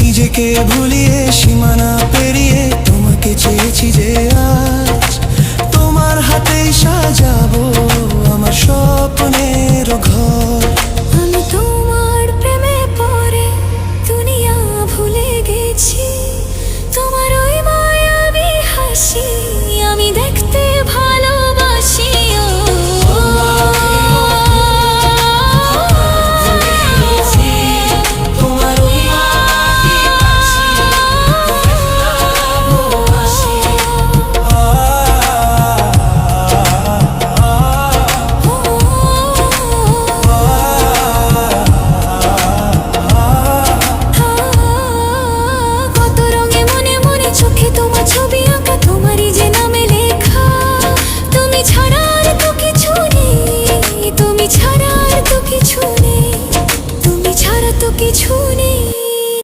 নিজেকে ভুলিয়ে সীমানা পেরিয়ে তোমাকে চেয়েছি যে আজ তোমার হাতেই সাজাবো আমার স্বপ্নের ঘর। আমি তোমার প্রেমে পড়ে দুনিয়া ভুলে গেছি, তোমার ওই মায়াবী হাসি আমি দেখতে ভালোবাসি। কিছু নেই।